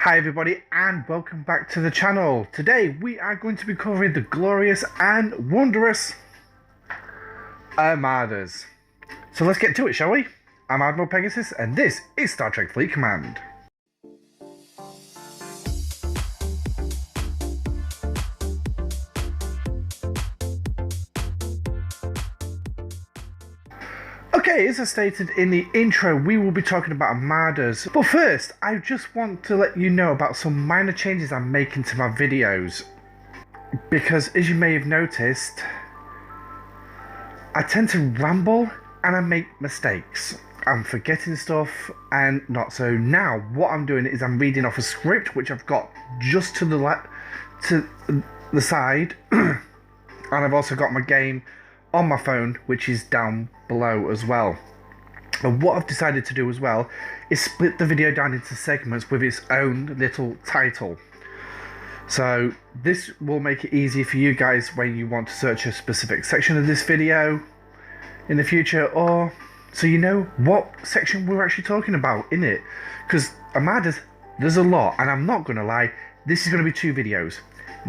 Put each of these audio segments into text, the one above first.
Hi everybody and welcome back to the channel. Today we are going to be covering the glorious and wondrous Armadas. So let's get to it, shall we? I'm Admiral Pegasus and this is Star Trek Fleet Command. Okay, as I stated in the intro, we will be talking about Armadas. But first, I just want to let you know about some minor changes I'm making to my videos. Because as you may have noticed, I tend to ramble and I make mistakes. I'm forgetting stuff and not so. Now, what I'm doing is I'm reading off a script which I've got just to the side. And I've also got my game on my phone, which is down below as well. And what I've decided to do as well is split the video down into segments with its own little title. So this will make it easy for you guys when you want to search a specific section of this video in the future, or so you know what section we're actually talking about in it. Because Armadas, there's a lot, and I'm not going to lie, this is going to be 2 videos.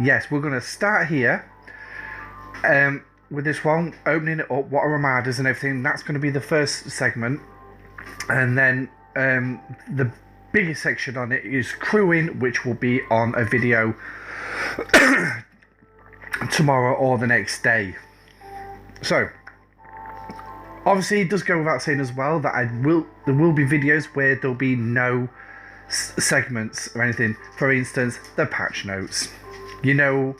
Yes, we're going to start here with this one, opening it up, what are Armadas and everything. That's going to be the first segment, and then the biggest section on it is crewing, which will be on a video tomorrow or the next day. So obviously it does go without saying as well that there will be videos where there'll be no segments or anything. For instance, the patch notes. You know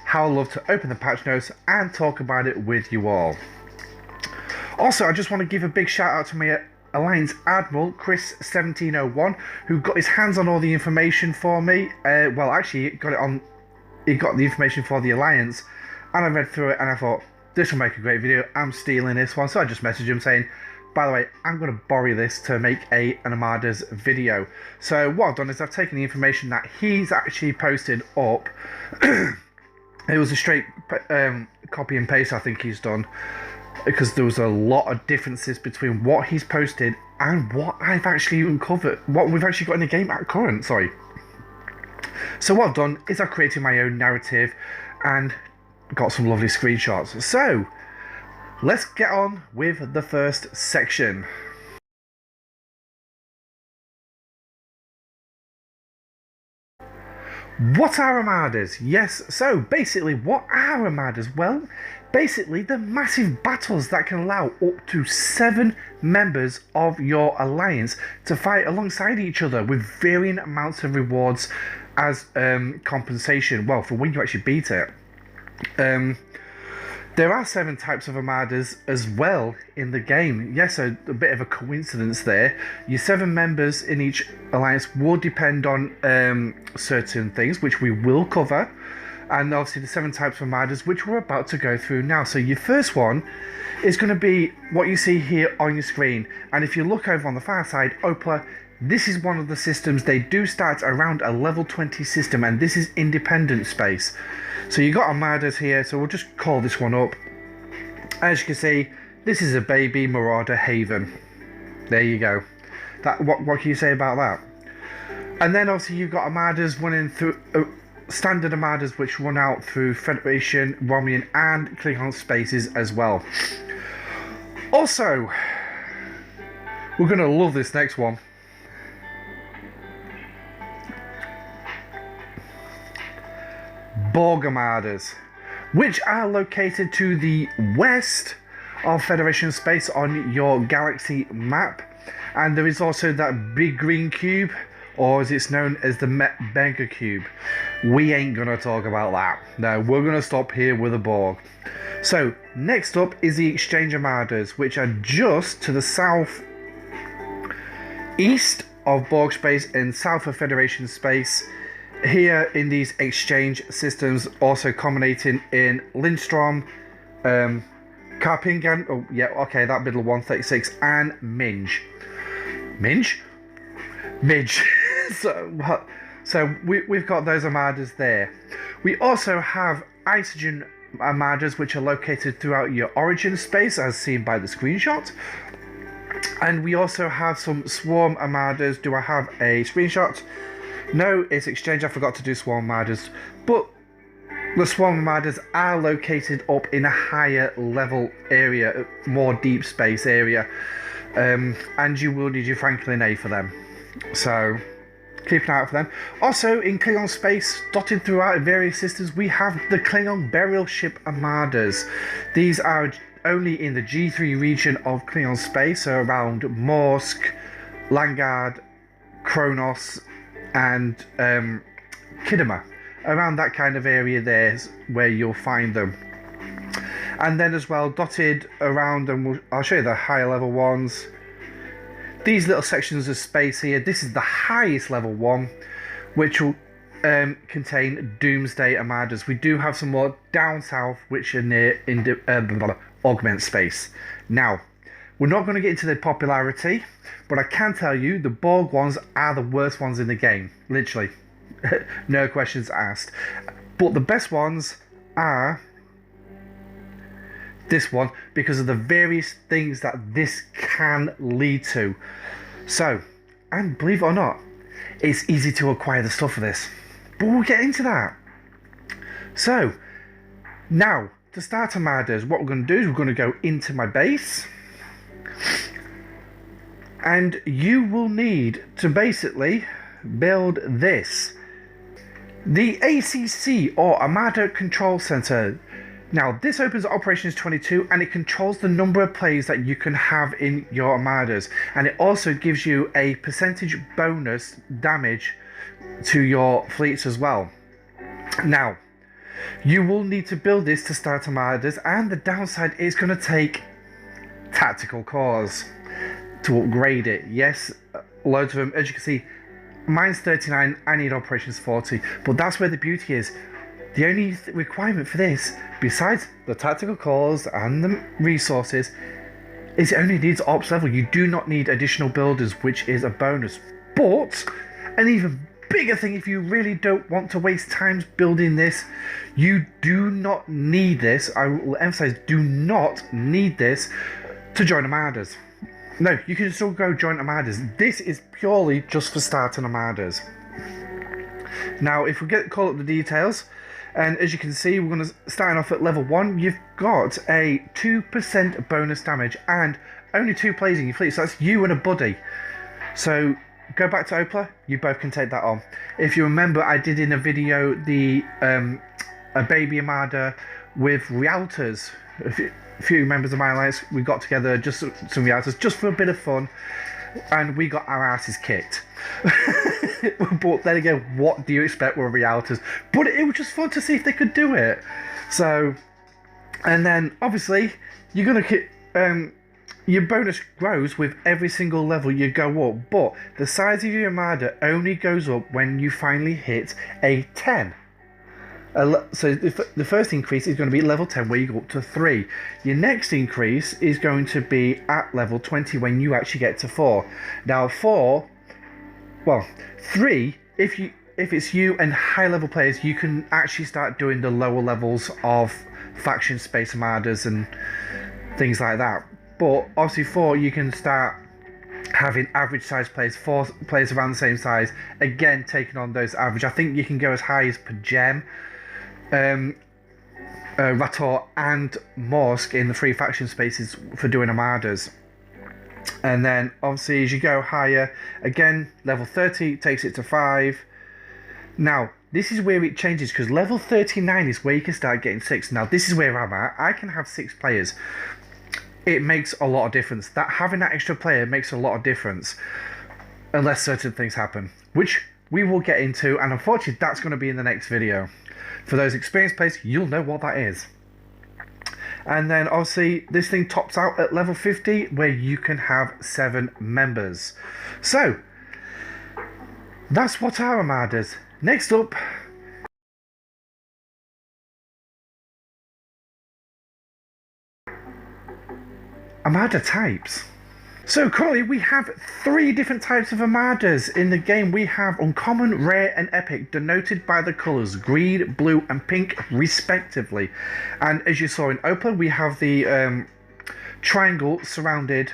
how I love to open the patch notes and talk about it with you all. Also, I just want to give a big shout out to my Alliance Admiral, Chris1701, who got his hands on all the information for me. Well, actually, he got the information for the Alliance, and I read through it and I thought, this will make a great video. I'm stealing this one. So I just messaged him saying, by the way, I'm going to borrow this to make an Armadas video. So what I've done is I've taken the information that he's actually posted up. It was a straight copy and paste I think he's done, because there was a lot of differences between what he's posted and what I've actually uncovered, what we've actually got in the game at current, sorry. So what I've done is I've created my own narrative and got some lovely screenshots. So let's get on with the first section. What are Armadas? Yes, so basically what are Armadas? Well, basically they're massive battles that can allow up to 7 members of your alliance to fight alongside each other with varying amounts of rewards as compensation, well, for when you actually beat it. There are 7 types of Armadas as well in the game. Yes, a bit of a coincidence there. Your 7 members in each alliance will depend on certain things, which we will cover. And obviously the 7 types of Armadas, which we're about to go through now. So your first one is going to be what you see here on your screen. And if you look over on the far side, Opla, this is one of the systems. They do start around a level 20 system, and this is independent space. So you got Armadas here, so we'll just call this one up. As you can see, this is a baby Marauder Haven. There you go. What can you say about that? And then obviously you've got Armadas running through standard Armadas, which run out through Federation, Romulan, and Klingon spaces as well. Also, we're gonna love this next one. Borg Armadas, which are located to the west of Federation space on your galaxy map. And there is also that big green cube, or as it's known as the Mega Cube. We ain't gonna talk about that. No, we're gonna stop here with the Borg. So next up is the Exchange Armadas, which are just to the south east of Borg space and south of Federation space. Here in these exchange systems, also culminating in Lindstrom, Karpingan, oh yeah, okay, that middle 136, and Minge. Minge? Midge. so we've got those Armadas there. We also have Isogen Armadas, which are located throughout your origin space, as seen by the screenshot. And we also have some Swarm Armadas. Do I have a screenshot? No, it's exchange. I forgot to do Swarm Armadas, but the Swarm Armadas are located up in a higher level area, more deep space area, and you will need your Franklin A for them. So keep an eye out for them. Also, in Klingon space, dotted throughout various systems, we have the Klingon burial ship Armadas. These are only in the G3 region of Klingon space, so around Morsk, Langard, Kronos, and Kidama. Around that kind of area there is where you'll find them. And then as well, dotted around, and I'll show you the higher level ones. These little sections of space here, this is the highest level one, which will contain Doomsday Armadas. We do have some more down south, which are near Augment space. Now, we're not going to get into the popularity, but I can tell you the Borg ones are the worst ones in the game, literally. No questions asked. But the best ones are this one, because of the various things that this can lead to. So, and believe it or not, it's easy to acquire the stuff for this, but we'll get into that. So now, to start Armadas, what we're going to do is we're going to go into my base, and you will need to basically build this, the ACC, or Armada Control Center. Now, this opens Operations 22, and it controls the number of players that you can have in your Armadas, and it also gives you a percentage bonus damage to your fleets as well. Now, you will need to build this to start Armadas, and the downside is going to take tactical cores to upgrade it. Yes, loads of them. As you can see, mine's 39, I need Operations 40, but that's where the beauty is. The only requirement for this, besides the tactical cores and the resources, is it only needs ops level. You do not need additional builders, which is a bonus. But an even bigger thing, if you really don't want to waste time building this, you do not need this. I will emphasize, do not need this to join Armadas. No, you can still go join Armadas. This is purely just for starting Armadas. Now, if we call up the details, and as you can see, we're going to start off at level 1. You've got a 2% bonus damage and only 2 players in your fleet, so that's you and a buddy. So go back to Opla, you both can take that on. If you remember, I did in a video a baby Armada with Realtors. A few members of my alliance, we got together, just some Realtors, just for a bit of fun, and we got our asses kicked. But then again, what do you expect with Realtors? But it was just fun to see if they could do it. So, and then obviously you're gonna get your bonus grows with every single level you go up, but the size of your Armada only goes up when you finally hit a 10. So the first increase is going to be level 10, where you go up to 3. Your next increase is going to be at level 20 when you actually get to 4. Now 3, if it's you and high level players, you can actually start doing the lower levels of faction space Armadas and things like that. But obviously 4, you can start having average size players, 4 players around the same size, again taking on those average. I think you can go as high as Pajem, Rator and Morsk in the 3 faction spaces for doing Armadas. And then obviously as you go higher, again level 30 takes it to 5. Now this is where it changes, because level 39 is where you can start getting 6. Now this is where I'm at. I can have 6 players. It makes a lot of difference. Having that extra player makes a lot of difference, unless certain things happen, which we will get into, and unfortunately that's going to be in the next video. For those experienced players, you'll know what that is. And then obviously this thing tops out at level 50, where you can have 7 members. So that's what our Armadas. Next up, Armada Types. So currently we have 3 different types of Armadas in the game. We have Uncommon, Rare and Epic, denoted by the colours green, blue and pink respectively. And as you saw in Opla, we have the triangle surrounded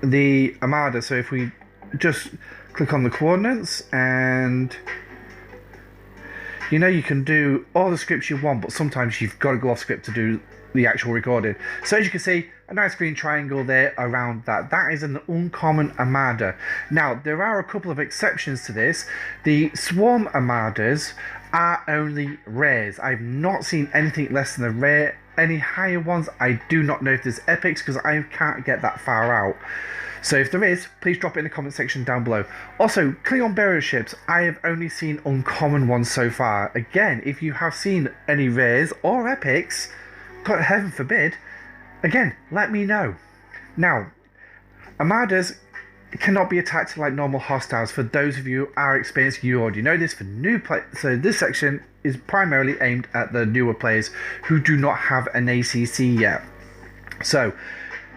the Armada. So if we just click on the coordinates, and you know you can do all the scripts you want, but sometimes you've got to go off script to do the actual recording. So as you can see, a nice green triangle there around that. That is an uncommon Armada. Now, there are a couple of exceptions to this. The Swarm Armadas are only rares. I've not seen anything less than a rare. Any higher ones, I do not know if there's epics, because I can't get that far out. So if there is, please drop it in the comment section down below. Also, Klingon burial ships, I have only seen uncommon ones so far. Again, if you have seen any rares or epics, God heaven forbid, again, let me know. Now, Armadas cannot be attacked like normal hostiles. For those of you who are experienced, you already know this. For new players, so this section is primarily aimed at the newer players who do not have an ACC yet. So,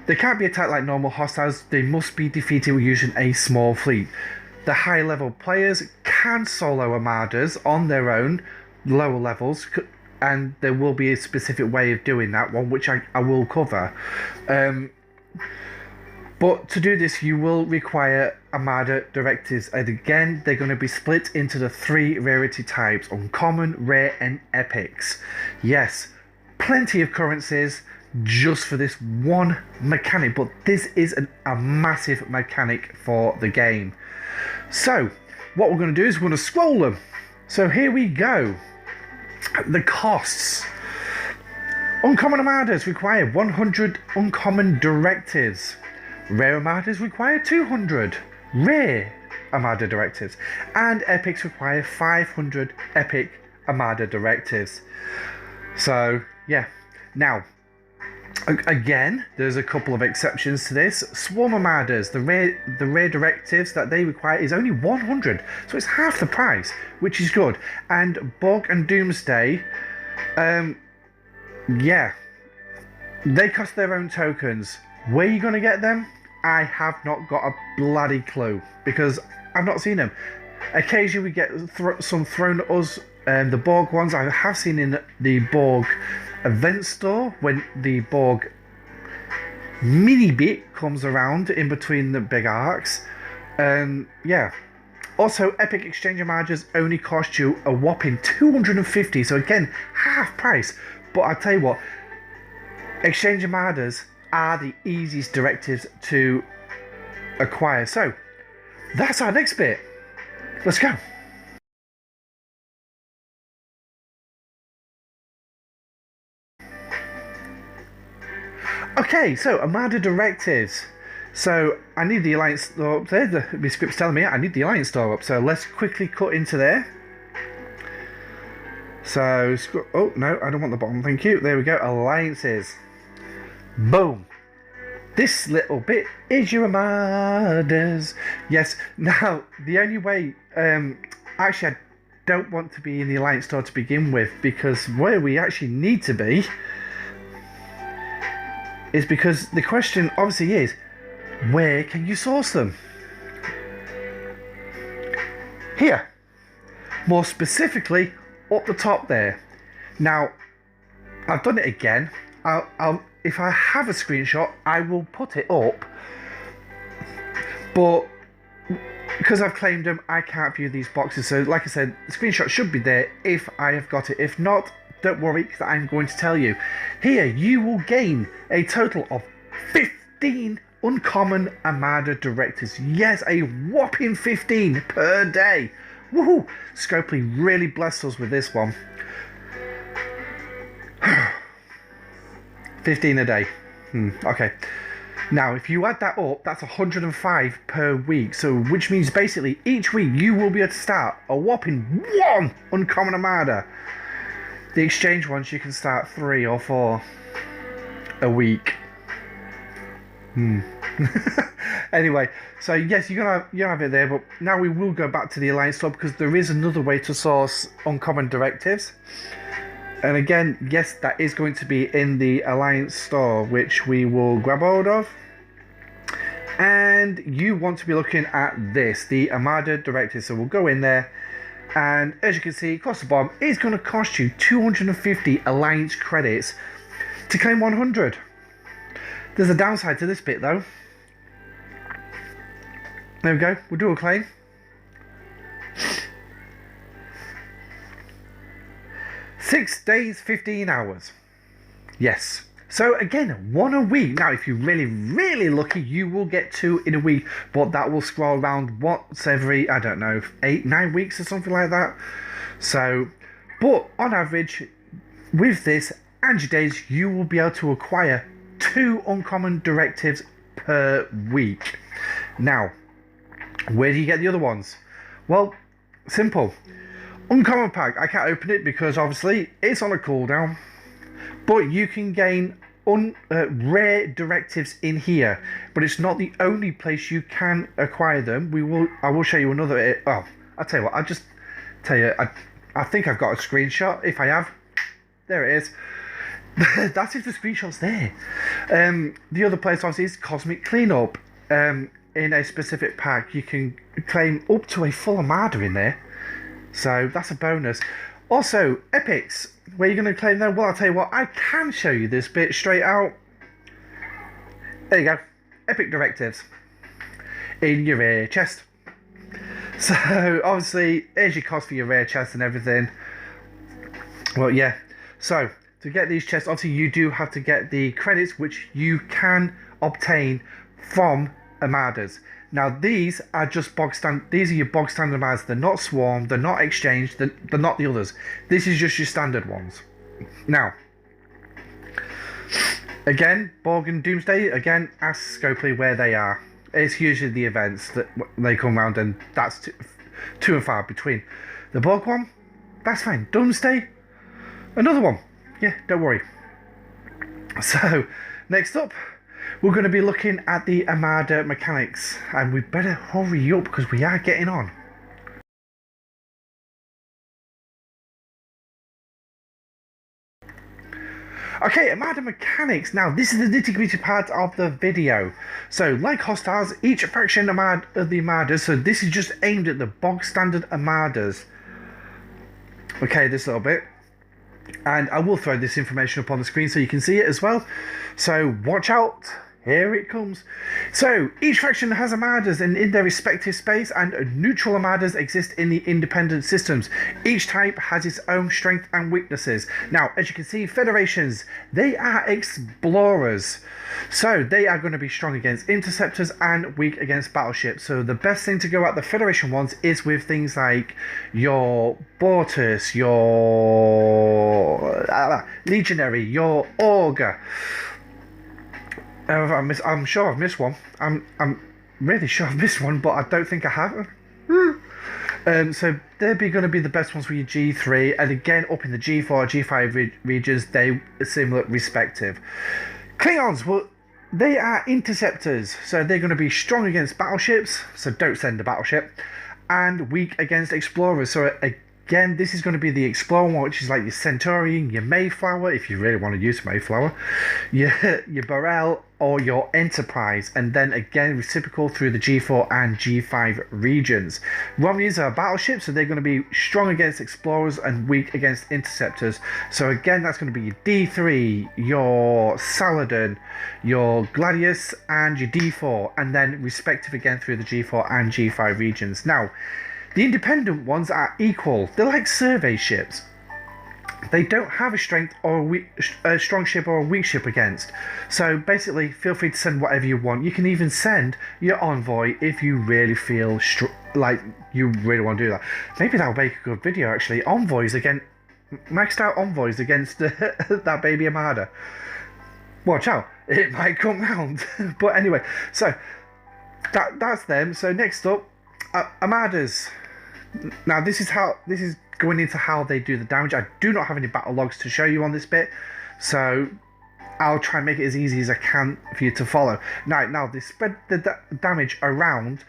they can't be attacked like normal hostiles. They must be defeated using a small fleet. The high level players can solo Armadas on their own, lower levels, and there will be a specific way of doing that one, which I will cover. But to do this, you will require Armada Directives, and again, they're going to be split into the 3 rarity types: uncommon, rare, and epics. Yes, plenty of currencies just for this one mechanic, but this is a massive mechanic for the game. So, what we're going to do is we're going to scroll them. So here we go. The costs. Uncommon Armadas require 100 uncommon directives. Rare Armadas require 200 rare Armada Directives. And epics require 500 epic Armada Directives. So, yeah. Now, again, there's a couple of exceptions to this. Swarm Armadas, the rare directives that they require is only 100, so it's half the price, which is good. And Borg and Doomsday, yeah, they cost their own tokens. Where are you going to get them? I have not got a bloody clue, because I've not seen them. Occasionally we get some thrown at us. The Borg ones I have seen in the Borg event store when the Borg mini bit comes around in between the big arcs. Yeah. Also, epic exchange Armadas only cost you a whopping 250, so again, half price. But I'll tell you what, exchange Armadas are the easiest directives to acquire. So, that's our next bit. Let's go. Okay, so Armada Directives. So I need the Alliance store up there. The script's telling me I need the Alliance store up. So let's quickly cut into there. So, oh no, I don't want the bottom, thank you. There we go, Alliances. Boom. This little bit is your Armadas. Yes, now, the only way, actually I don't want to be in the Alliance store to begin with, because where we actually need to be is because the question obviously is, where can you source them? Here. More specifically, up the top there. Now, I've done it again. If I have a screenshot, I will put it up. But because I've claimed them, I can't view these boxes. So, like I said, the screenshot should be there if I have got it. If not, don't worry, because I'm going to tell you. Here, you will gain a total of 15 uncommon Armada Directives. Yes, a whopping 15 per day. Woohoo! Scopely really blessed us with this one. 15 a day. Okay. Now, if you add that up, that's 105 per week. So, which means basically each week you will be able to start a whopping 1 uncommon Armada. The exchange ones, you can start 3 or 4 a week. Anyway, so yes, you're gonna have it there, but now we will go back to the Alliance store because there is another way to source uncommon directives. And again, yes, that is going to be in the Alliance store, which we will grab hold of. And you want to be looking at this, the Armada Directives. So we'll go in there. And as you can see, across the bottom, it's going to cost you 250 Alliance credits to claim 100. There's a downside to this bit though. There we go. We'll do a claim. "6 days, 15 hours. Yes. So again, 1 a week. Now, if you're really, really lucky, you will get 2 in a week, but that will scroll around once every, I don't know, 8, 9 weeks or something like that. So, but on average, with this and your days, you will be able to acquire 2 uncommon directives per week. Now, where do you get the other ones? Well, simple. Uncommon pack. I can't open it because obviously it's on a cooldown. But you can gain rare directives in here, but it's not the only place you can acquire them. I will show you another. Oh, I'll tell you what. I'll just tell you. I think I've got a screenshot. If I have, there it is. That's if the screenshot's there. The other place obviously is Cosmic Cleanup. In a specific pack, you can claim up to a full Armada in there. So that's a bonus. Also, epics. Where are you going to claim them? Well, I'll tell you what, I can show you this bit straight out. There you go. Epic directives. In your rare chest. So, obviously, here's your cost for your rare chest and everything. Well, yeah. So, to get these chests, obviously, you do have to get the credits, which you can obtain from Armadas. Now, these are just bog standard. These are your bog standard Armadas. They're not Swarm. They're not Exchange. They're not the others. This is just your standard ones. Now, again, Borg and Doomsday. Again, ask Scopely where they are. It's usually the events that they come around, and that's too and far between. The Borg one, that's fine. Doomsday, another one. Yeah, don't worry. So, next up, we're going to be looking at the Armada Mechanics, and we better hurry up because we are getting on. Okay, Armada Mechanics. Now, this is the nitty-gritty part of the video. So, like Hostiles, each faction of the Armadas, so this is just aimed at the bog standard Armadas. Okay, this little bit. And I will throw this information up on the screen so you can see it as well. So, watch out. Here it comes. So, each faction has Armadas in their respective space, and neutral Armadas exist in the independent systems. Each type has its own strength and weaknesses. Now, as you can see, Federations, they are explorers. So, they are going to be strong against interceptors and weak against battleships. So, the best thing to go at the Federation ones is with things like your Bortus, your Legionary, your Augur. I'm sure I've missed one. I'm really sure I've missed one, but I don't think I have. So they're going to be the best ones for your G3, and again up in the G4, G5 regions, they are similar respective. Klingons, well, they are interceptors, so they're going to be strong against battleships, so don't send a battleship, and weak against explorers. So again, this is going to be the Explorer one, which is like your Centurion, your Mayflower, if you really want to use Mayflower, your Burrell, or your Enterprise, and then again reciprocal through the G4 and G5 regions. Romneys are battleships, so they're going to be strong against explorers and weak against interceptors. So again, that's going to be your D3, your Saladin, your Gladius, and your D4, and then respective again through the G4 and G5 regions. Now, the independent ones are equal. They're like survey ships. They don't have a strength or a strong ship or a weak ship against. So basically, feel free to send whatever you want. You can even send your envoy if you really feel like you really want to do that. Maybe that'll make a good video actually. Envoys against maxed out envoys against that baby Armada. Watch out, it might come round. But anyway, so that's them. So next up, Armadas. Now this is going into how they do the damage. I do not have any battle logs to show you on this bit, so I'll try and make it as easy as I can for you to follow. Now they spread the damage around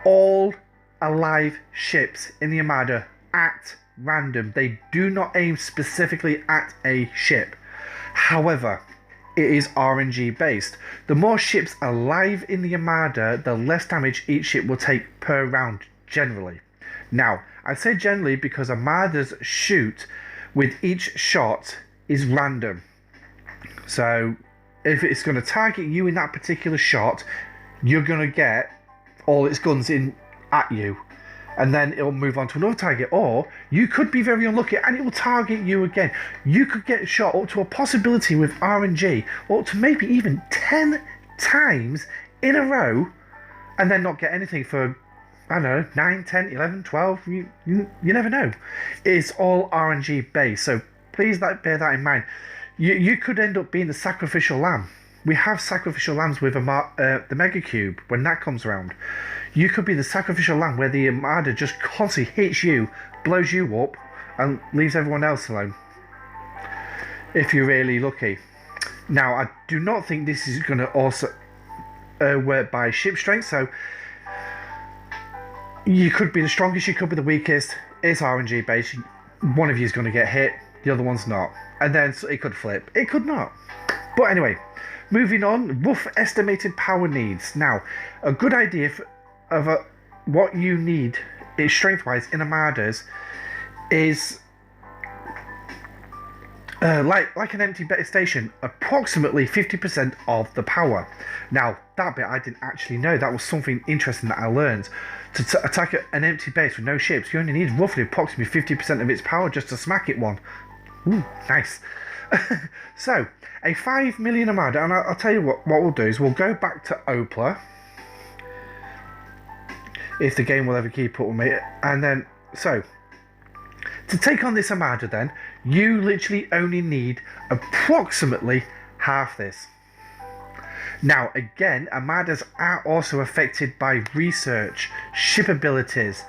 all alive ships in the Armada at random. They do not aim specifically at a ship. However, it is RNG based. The more ships alive in the Armada, the less damage each ship will take per round generally. Now, I say generally because Armadas shoot with each shot is random. So, if it's going to target you in that particular shot, you're going to get all its guns in at you, and then it'll move on to another target. Or you could be very unlucky and it will target you again. You could get shot up to a possibility with RNG up to maybe even 10 times in a row, and then not get anything for, I don't know, 9, 10, 11, 12, you never know. It's all RNG based, so please bear that in mind. You could end up being the sacrificial lamb. We have sacrificial lambs with the Mega Cube when that comes around. You could be the sacrificial lamb where the Armada just constantly hits you, blows you up, and leaves everyone else alone. If you're really lucky. Now, I do not think this is going to also work by ship strength, so you could be the strongest, you could be the weakest. It's RNG based. One of you is going to get hit, the other one's not. And then it could flip. It could not. But anyway, moving on, rough estimated power needs. Now, a good idea of what you need is strength-wise in Armadas is like an empty station, approximately 50% of the power. Now, that bit I didn't actually know. That was something interesting that I learned. To attack an empty base with no ships, you only need roughly approximately 50% of its power just to smack it one. Ooh, nice. So, a 5 million Armada, and I'll tell you what we'll do is we'll go back to Opla, if the game will ever keep up with me, and then, so, to take on this Armada then, you literally only need approximately half this. Now, again, Armadas are also affected by research, ship abilities,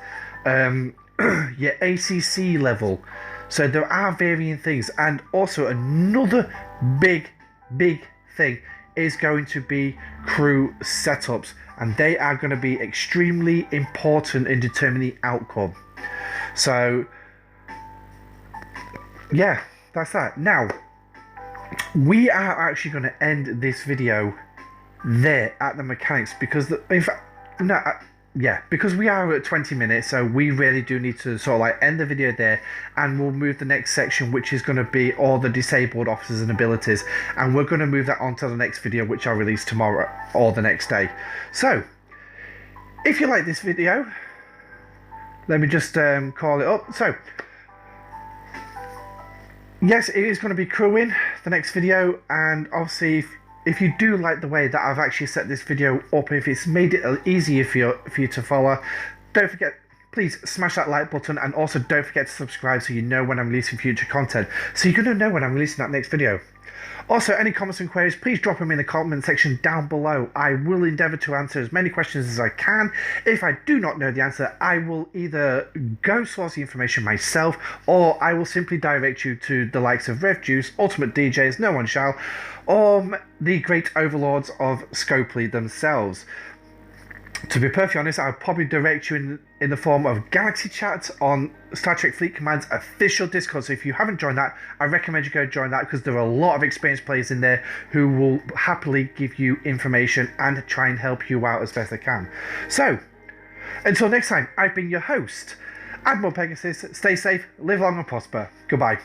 your ACC level. So there are varying things, and also another big thing is going to be crew setups, and they are going to be extremely important in determining the outcome. So yeah, that's that. Now, we are actually going to end this video there at the mechanics, because in fact, no, because we are at 20 minutes, so we really do need to sort of like end the video there, and we'll move the next section, which is going to be all the disabled officers and abilities, and we're going to move that on to the next video, which I'll release tomorrow or the next day. So if you like this video, let me just call it up. So yes, it is going to be crewing the next video, and obviously if you do like the way that I've actually set this video up, if it's made it easier for you to follow, don't forget, please smash that like button, and also don't forget to subscribe so you know when I'm releasing future content, so you're going to know when I'm releasing that next video. Also, any comments and queries, please drop them in the comment section down below. I will endeavour to answer as many questions as I can. If I do not know the answer, I will either go source the information myself, or I will simply direct you to the likes of Rev Juice, Ultimate DJs, No One Shall, or the great overlords of Scopely themselves. To be perfectly honest, I'll probably direct you in the form of Galaxy Chat on Star Trek Fleet Command's official Discord. So if you haven't joined that, I recommend you go join that, because there are a lot of experienced players in there who will happily give you information and try and help you out as best they can. So, until next time, I've been your host, Admiral Pegasus. Stay safe, live long and prosper. Goodbye.